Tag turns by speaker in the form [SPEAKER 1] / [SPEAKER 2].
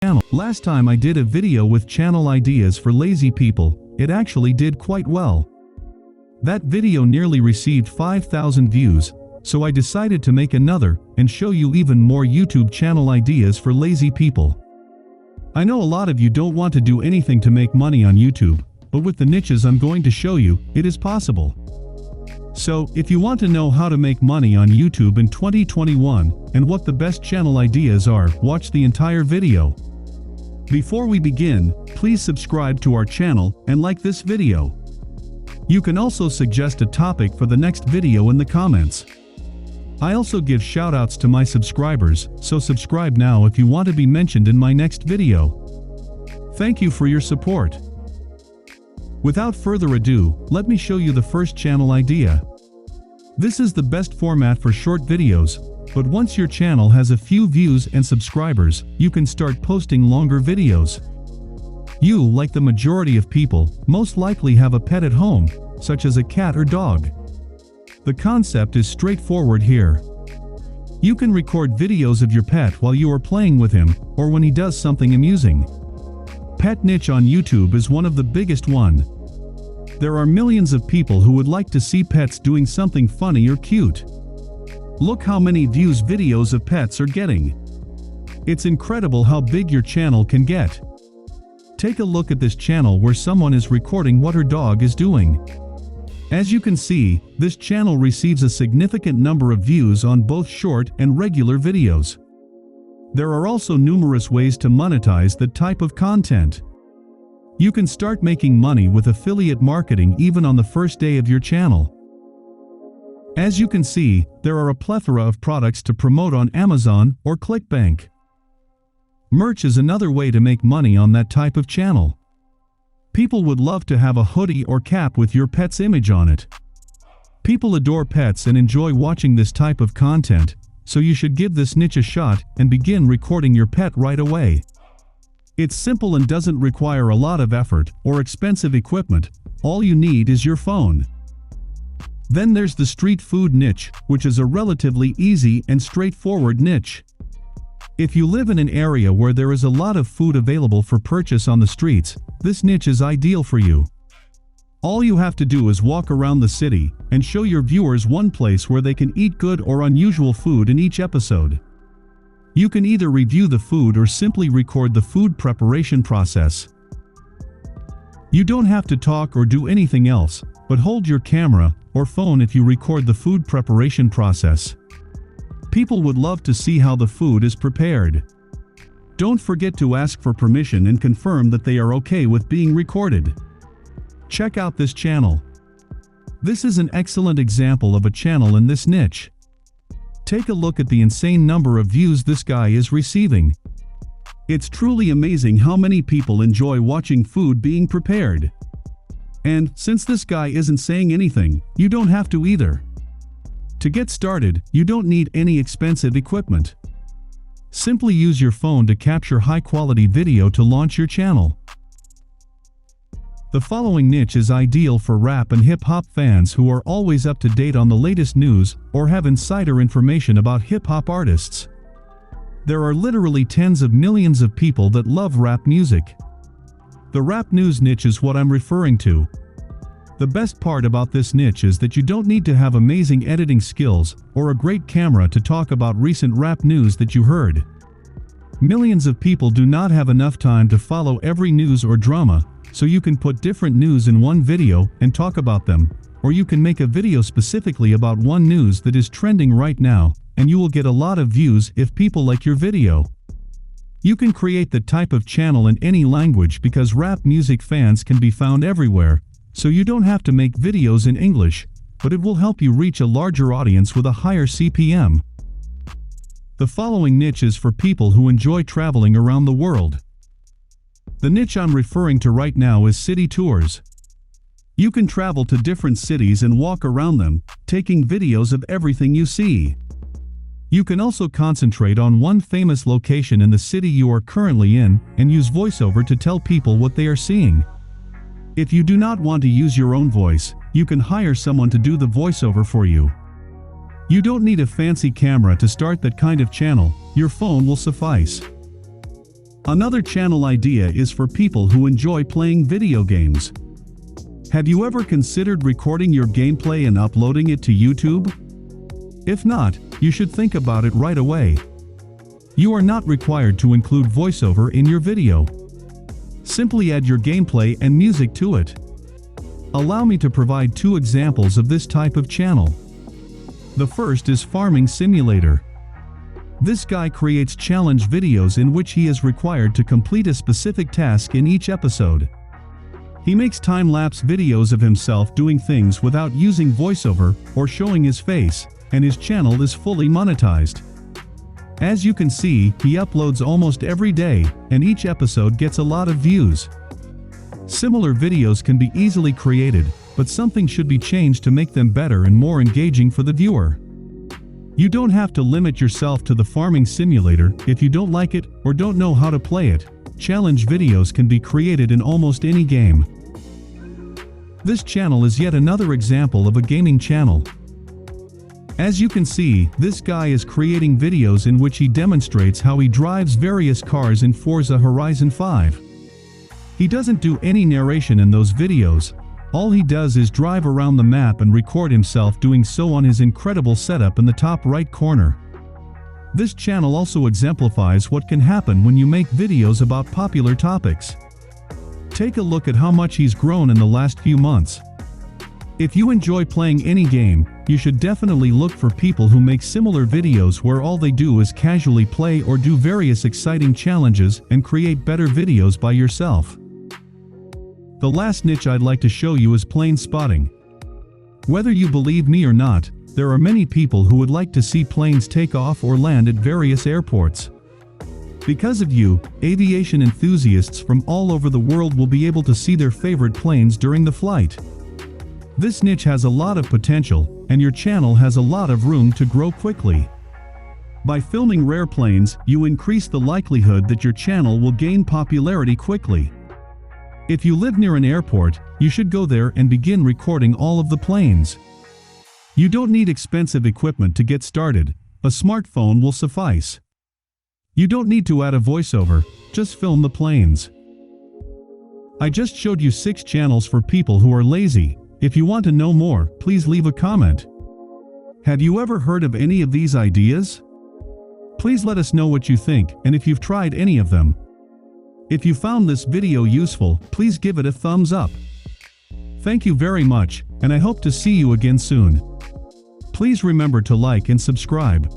[SPEAKER 1] channel. Last time I did a video with channel ideas for lazy people, it actually did quite well. That video nearly received 5,000 views, so I decided to make another and show you even more YouTube channel ideas for lazy people. I know a lot of you don't want to do anything to make money on YouTube, but with the niches I'm going to show you, it is possible. So, if you want to know how to make money on YouTube in 2021 and what the best channel ideas are, watch the entire video. Before we begin, please subscribe to our channel and like this video. You can also suggest a topic for the next video in the comments. I also give shoutouts to my subscribers, so subscribe now if you want to be mentioned in my next video. Thank you for your support. Without further ado, let me show you the first channel idea. This is the best format for short videos, but once your channel has a few views and subscribers, you can start posting longer videos. You, like the majority of people, most likely have a pet at home, such as a cat or dog. The concept is straightforward here. You can record videos of your pet while you are playing with him, or when he does something amusing. Pet niche on YouTube is one of the biggest one. There are millions of people who would like to see pets doing something funny or cute. Look how many views videos of pets are getting. It's incredible how big your channel can get. Take a look at this channel where someone is recording what her dog is doing. As you can see, this channel receives a significant number of views on both short and regular videos. There are also numerous ways to monetize that type of content. You can start making money with affiliate marketing even on the first day of your channel. As you can see, there are a plethora of products to promote on Amazon or ClickBank. Merch is another way to make money on that type of channel. People would love to have a hoodie or cap with your pet's image on it. People adore pets and enjoy watching this type of content, so you should give this niche a shot and begin recording your pet right away. It's simple and doesn't require a lot of effort or expensive equipment. All you need is your phone. Then there's the street food niche, which is a relatively easy and straightforward niche. If you live in an area where there is a lot of food available for purchase on the streets, this niche is ideal for you. All you have to do is walk around the city and show your viewers one place where they can eat good or unusual food in each episode. You can either review the food or simply record the food preparation process. You don't have to talk or do anything else, but hold your camera or phone if you record the food preparation process. People would love to see how the food is prepared. Don't forget to ask for permission and confirm that they are okay with being recorded. Check out this channel. This is an excellent example of a channel in this niche. Take a look at the insane number of views this guy is receiving. It's truly amazing how many people enjoy watching food being prepared. And since this guy isn't saying anything, you don't have to either. To get started, you don't need any expensive equipment. Simply use your phone to capture high-quality video to launch your channel. The following niche is ideal for rap and hip-hop fans who are always up to date on the latest news or have insider information about hip-hop artists. There are literally tens of millions of people that love rap music. The rap news niche is what I'm referring to. The best part about this niche is that you don't need to have amazing editing skills or a great camera to talk about recent rap news that you heard. Millions of people do not have enough time to follow every news or drama, so you can put different news in one video and talk about them, or you can make a video specifically about one news that is trending right now, and you will get a lot of views if people like your video. You can create the type of channel in any language because rap music fans can be found everywhere. So you don't have to make videos in English, but it will help you reach a larger audience with a higher CPM. The following niche is for people who enjoy traveling around the world. The niche I'm referring to right now is city tours. You can travel to different cities and walk around them, taking videos of everything you see. You can also concentrate on one famous location in the city you are currently in and use voiceover to tell people what they are seeing. If you do not want to use your own voice, you can hire someone to do the voiceover for you. You don't need a fancy camera to start that kind of channel, your phone will suffice. Another channel idea is for people who enjoy playing video games. Have you ever considered recording your gameplay and uploading it to YouTube? If not, you should think about it right away. You are not required to include voiceover in your video. Simply add your gameplay and music to it. Allow me to provide 2 examples of this type of channel. The first is Farming Simulator. This guy creates challenge videos in which he is required to complete a specific task in each episode. He makes time-lapse videos of himself doing things without using voiceover or showing his face, and his channel is fully monetized. As you can see, he uploads almost every day, and each episode gets a lot of views. Similar videos can be easily created, but something should be changed to make them better and more engaging for the viewer. You don't have to limit yourself to the Farming Simulator if you don't like it or don't know how to play it. Challenge videos can be created in almost any game. This channel is yet another example of a gaming channel. As you can see, this guy is creating videos in which he demonstrates how he drives various cars in Forza Horizon 5. He doesn't do any narration in those videos. All he does is drive around the map and record himself doing so on his incredible setup in the top right corner. This channel also exemplifies what can happen when you make videos about popular topics. Take a look at how much he's grown in the last few months. If you enjoy playing any game, you should definitely look for people who make similar videos where all they do is casually play or do various exciting challenges and create better videos by yourself. The last niche I'd like to show you is plane spotting. Whether you believe me or not, there are many people who would like to see planes take off or land at various airports. Because of you, aviation enthusiasts from all over the world will be able to see their favorite planes during the flight. This niche has a lot of potential, and your channel has a lot of room to grow quickly. By filming rare planes, you increase the likelihood that your channel will gain popularity quickly. If you live near an airport, you should go there and begin recording all of the planes. You don't need expensive equipment to get started. A smartphone will suffice. You don't need to add a voiceover, just film the planes. I just showed you 6 channels for people who are lazy. If you want to know more, please leave a comment. Have you ever heard of any of these ideas? Please let us know what you think and if you've tried any of them. If you found this video useful, please give it a thumbs up. Thank you very much, and I hope to see you again soon. Please remember to like and subscribe.